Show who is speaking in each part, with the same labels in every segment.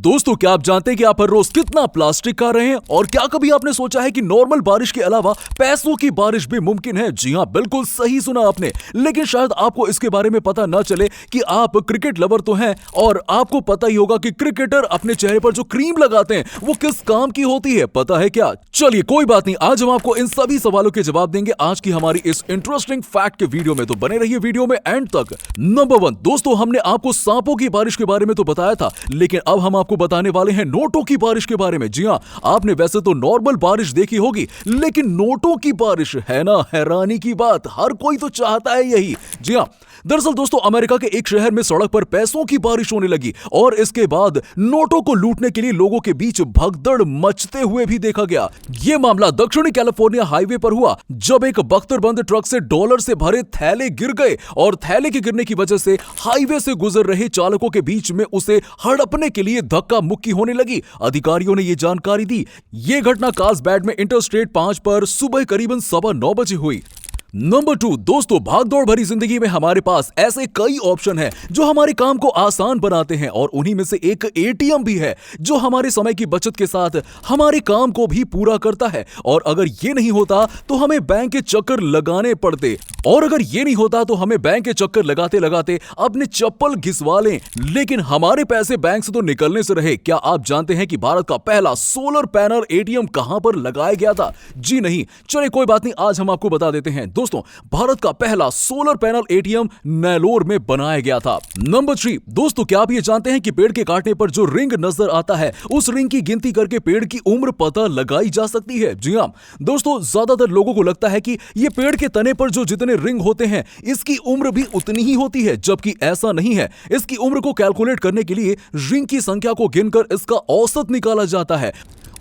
Speaker 1: दोस्तों, क्या आप जानते हैं कि आप हर रोज कितना प्लास्टिक खा रहे हैं? और क्या कभी आपने सोचा है कि नॉर्मल बारिश के अलावा पैसों की बारिश भी मुमकिन है? जी हाँ, बिल्कुल सही सुना आपने। लेकिन शायद आपको इसके बारे में पता न चले कि आप क्रिकेट लवर तो हैं और आपको पता ही होगा कि क्रिकेटर अपने चेहरे पर जो क्रीम लगाते हैं वो किस काम की होती है, पता है क्या? चलिए कोई बात नहीं, आज हम आपको इन सभी सवालों के जवाब देंगे आज की हमारी इस इंटरेस्टिंग फैक्ट के वीडियो में, तो बने रहिए वीडियो में एंड तक। नंबर 1, दोस्तों हमने आपको सांपों की बारिश के बारे में तो बताया था, लेकिन अब हम आपको बताने वाले हैं नोटों की बारिश के बारे में। जी हाँ, आपने वैसे तो नॉर्मल बारिश देखी होगी, लेकिन नोटों की बारिश है ना हैरानी की बात। हर कोई तो चाहता है यही। जी हाँ, दरअसल दोस्तों अमेरिका के एक शहर में सड़क पर पैसों की बारिश होने लगी और इसके बाद नोटों को लूटने के लिए लोगों के बीच भगदड़ मचते हुए भी देखा गया। यह मामला दक्षिणी कैलिफोर्निया हाईवे पर हुआ, जब एक बख्तरबंद ट्रक से डॉलर से भरे थैले गिर गए और थैले के गिरने की वजह से हाईवे से गुजर रहे चालकों के बीच में उसे हड़पने के लिए धक्का मुक्की होने लगी। अधिकारियों ने यह जानकारी दी। यह घटना कार्लसबैड में इंटरस्टेट 5 पर सुबह करीबन 9:15 बजे हुई। नंबर 2, दोस्तों भागदौड़ भरी जिंदगी में हमारे पास ऐसे कई ऑप्शन हैं जो हमारे काम को आसान बनाते हैं, और उन्हीं में से एक एटीएम भी है जो हमारे समय की बचत के साथ हमारे काम को भी पूरा करता है। और अगर ये नहीं होता तो हमें बैंक के चक्कर लगाने पड़ते, और अगर ये नहीं होता तो हमें बैंक के चक्कर लगाते लगाते अपने चप्पल घिसवा लें, लेकिन हमारे पैसे बैंक से तो निकलने से रहे। क्या आप जानते हैं कि भारत का पहला सोलर पैनल एटीएम कहां पर लगाया गया था? जी नहीं, चलिए कोई बात नहीं, आज हम आपको बता देते हैं। दोस्तों, भारत का पहला सोलर पैनल एटीएम नेलोर में बनाया गया था। नंबर 3, दोस्तों क्या आप ये जानते हैं कि पेड़ के काटने पर जो रिंग नजर आता है, उस रिंग की गिनती करके पेड़ की उम्र पता लगाई जा सकती है? जी हां दोस्तों, ज्यादातर लोगों को लगता है कि ये पेड़ के तने पर जो जितने रिंग होते हैं इसकी उम्र भी उतनी ही होती है, जबकि ऐसा नहीं है। इसकी उम्र को कैलकुलेट करने के लिए रिंग की संख्या को गिनकर इसका औसत निकाला जाता है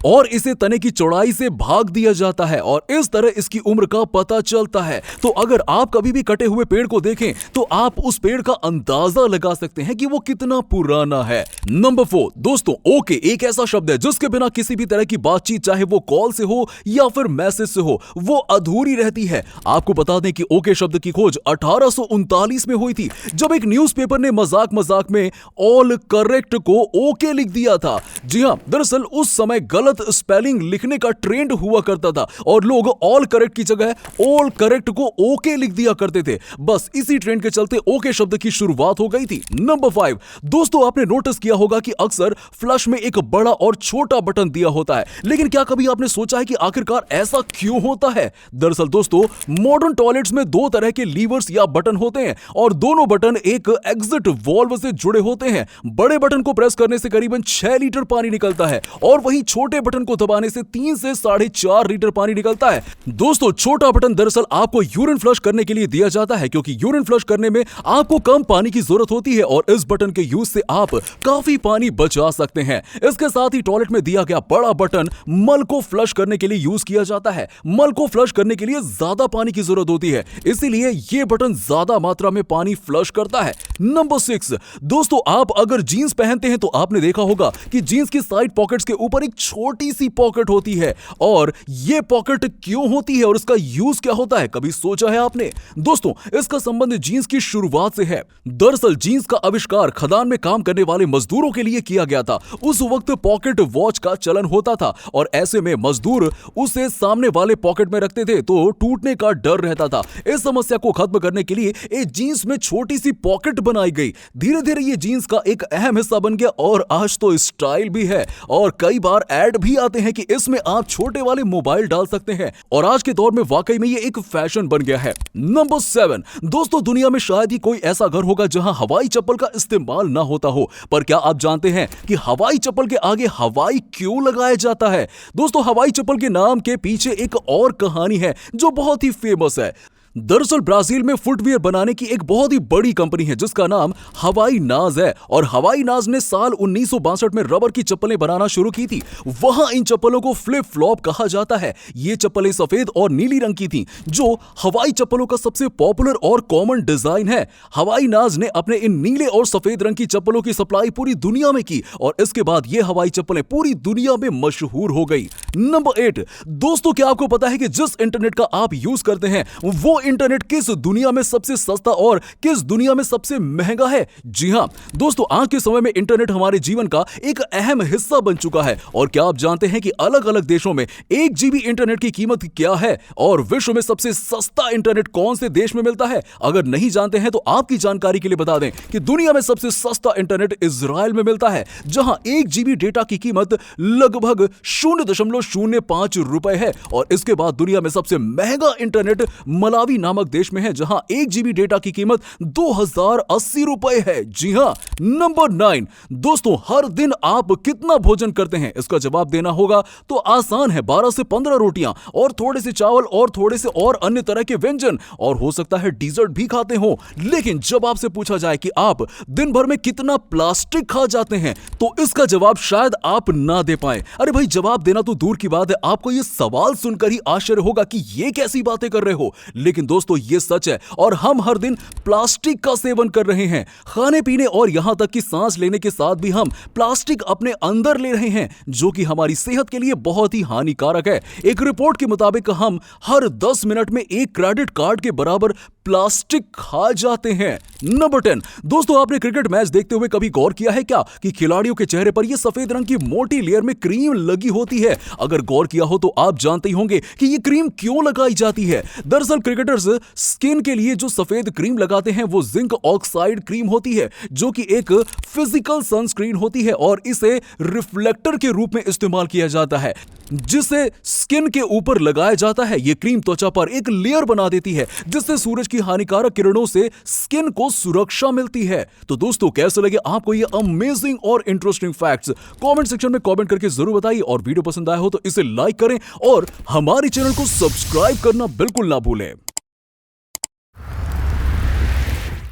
Speaker 1: और इसे तने की चौड़ाई से भाग दिया जाता है और इस तरह इसकी उम्र का पता चलता है। तो अगर आप कभी भी कटे हुए पेड़ को देखें तो आप उस पेड़ का अंदाजा लगा सकते हैं कि वो कितना पुराना है। नंबर 4, दोस्तों ओके एक ऐसा शब्द है जिसके बिना किसी भी तरह की बातचीत, चाहे वो कॉल से हो या फिर मैसेज से हो, वो अधूरी रहती है। आपको बता दें कि ओके शब्द की खोज 1839 में हुई थी, जब एक न्यूज़पेपर ने मजाक में ऑल करेक्ट को ओके लिख दिया था। जी हां, दरअसल उस समय गलत स्पेलिंग लिखने का ट्रेंड हुआ करता था और लोग ऑल करेक्ट की जगह ऑल करेक्ट को ओके लिख दिया करते थे। बस इसी ट्रेंड के चलते ओके शब्द की शुरुआत हो गई थी। नंबर 5, दोस्तों आपने नोटिस किया होगा कि अक्सर फ्लश में एक बड़ा और छोटा बटन दिया होता है, लेकिन क्या कभी आपने सोचा है कि आखिरकार ऐसा क्यों होता है? दरअसल दोस्तों मॉडर्न टॉयलेट्स में 2 तरह के लीवर्स या बटन होते हैं और दोनों बटन एक एग्जिट वाल्व से जुड़े होते हैं। बड़े बटन को प्रेस करने से करीबन 6 लीटर पानी निकलता है और वहीं छोटे बटन को दबाने से 3 से 4.5 लीटर पानी निकलता है। दोस्तों छोटा बटन दरअसल आपको यूरिन फ्लश करने के लिए दिया जाता है, क्योंकि यूरिन फ्लश करने में आपको कम पानी की जरूरत होती है और इस बटन के यूज से आप काफी पानी बचा सकते हैं। इसके साथ ही टॉयलेट में दिया गया बड़ा बटन मल को फ्लश करने के लिए यूज किया जाता है। मल को फ्लश करने के लिए ज्यादा पानी की जरूरत होती है, इसीलिए यह बटन ज्यादा मात्रा में पानी फ्लश करता है। नंबर 6, दोस्तों आप अगर जींस पहनते हैं तो आपने देखा होगा कि जींस की साइड पॉकेट्स के ऊपर एक छोटी सी पॉकेट होती है, और यह पॉकेट क्यों होती है और इसका यूज क्या होता है, कभी सोचा है आपने? दोस्तों इसका संबंध जींस की शुरुआत से है। दरअसल जींस का आविष्कार खदान में काम करने वाले मजदूरों के लिए किया गया था। उस वक्त पॉकेट वॉच का चलन होता था और ऐसे में मजदूर उसे सामने वाले पॉकेट में रखते थे तो टूटने का डर रहता था। इस समस्या को खत्म करने के लिए एक जींस में छोटी सी पॉकेट बनाई गई। धीरे धीरे ये जींस का एक अहम हिस्सा बन गया और आज तो स्टाइल भी है और कई बार ऐड भी आते हैं कि इसमें आप छोटे वाले मोबाइल डाल सकते हैं, और आज के दौर में वाकई में ये एक फैशन बन गया है। नंबर 7, दोस्तों दुनिया में शायद ही कोई ऐसा घर होगा जहां हवाई चप्पल का इस्तेमाल ना होता हो, पर क्या आप जानते हैं कि हवाई चप्पल के आगे हवाई क्यों लगाया जाता है? दोस्तों हवाई चप्पल के नाम के पीछे एक और कहानी है जो बहुत ही फेमस है। दरअसल ब्राजील में फुटवियर बनाने की एक बहुत ही बड़ी कंपनी है जिसका नाम हवाई नाज है, और हवाई नाज ने साल 1962 में रबर की चप्पलें बनाना शुरू की थी। वहां इन चप्पलों को फ्लिप फ्लॉप कहा जाता है। ये चप्पलें सफेद और नीली रंग की थीं, जो हवाई चप्पलों का सबसे पॉपुलर और कॉमन डिजाइन है। हवाई नाज ने अपने इन नीले और सफेद रंग की चप्पलों की सप्लाई पूरी दुनिया में की और इसके बाद ये हवाई चप्पलें पूरी दुनिया में मशहूर हो गई। नंबर 8, दोस्तों क्या आपको पता है कि जिस इंटरनेट का आप यूज करते हैं वो इंटरनेट किस दुनिया में सबसे सस्ता और किस दुनिया में सबसे महंगा है? जी हां दोस्तों, आज के समय में इंटरनेट हमारे जीवन का एक अहम हिस्सा बन चुका है। और क्या आप जानते हैं कि अलग अलग देशों में 1 जीबी इंटरनेट की कीमत क्या है और विश्व में सबसे सस्ता इंटरनेट कौन से देश में मिलता है? अगर नहीं जानते हैं तो आपकी जानकारी के लिए बता दें कि दुनिया में सबसे सस्ता इंटरनेट इजराइल में मिलता है, जहां 1 जीबी डेटा की कीमत लगभग 0.05 रुपए है। और इसके बाद दुनिया में सबसे महंगा इंटरनेट मलावी नामक देश में है, जहां 1 जीबी डेटा की कीमत 2080 रुपए है। जी हां, नंबर 9 दोस्तों, हर दिन आप कितना भोजन करते हैं? इसका जवाब देना होगा तो आसान है, 12 से 15 रोटियां और थोड़े से चावल और थोड़े से और अन्य तरह के व्यंजन, और हो सकता है डिजर्ट भी खाते हो। लेकिन जब आपसे पूछा जाए कि आप दिन भर में कितना प्लास्टिक खा जाते हैं, तो इसका जवाब शायद आप ना दे पाए। अरे भाई, जवाब देना तो दूर की बात है, आपको यह सवाल सुनकर ही आश्चर्य होगा कि ये कैसी बातें कर रहे हो। लेकिन दोस्तों, ये सच है और हम हर दिन प्लास्टिक का सेवन कर रहे हैं। खाने पीने और यहां तक कि सांस लेने के साथ भी हम प्लास्टिक अपने अंदर ले रहे हैं, जो कि हमारी सेहत के लिए बहुत ही हानिकारक है। एक रिपोर्ट के मुताबिक हम हर 10 मिनट में एक क्रेडिट कार्ड के बराबर प्लास्टिक खा जाते हैं। नंबर 10 दोस्तों, आपने क्रिकेट मैच देखते हुए कभी गौर किया है क्या कि खिलाड़ियों के चेहरे पर यह सफेद रंग की मोटी लेयर में क्रीम लगी होती है? अगर गौर किया हो तो आप जानते ही होंगे कि यह क्रीम क्यों लगाई जाती है। दरअसल क्रिकेटर्स स्किन के लिए जो सफेद क्रीम लगाते हैं वो जिंक ऑक्साइड क्रीम होती है, जो कि एक फिजिकल सनस्क्रीन होती है और इसे रिफ्लेक्टर के रूप में इस्तेमाल किया जाता है, जिसे स्किन के ऊपर लगाया जाता है। यह क्रीम त्वचा पर एक लेयर बना देती है, जिससे सूरज की हानिकारक किरणों से स्किन को सुरक्षा मिलती है। तो दोस्तों, कैसे लगे आपको ये अमेजिंग और इंटरेस्टिंग फैक्ट्स? कमेंट सेक्शन में कमेंट करके जरूर बताइए, और वीडियो पसंद आया हो तो इसे लाइक करें और हमारे चैनल को सब्सक्राइब करना बिल्कुल ना भूलें।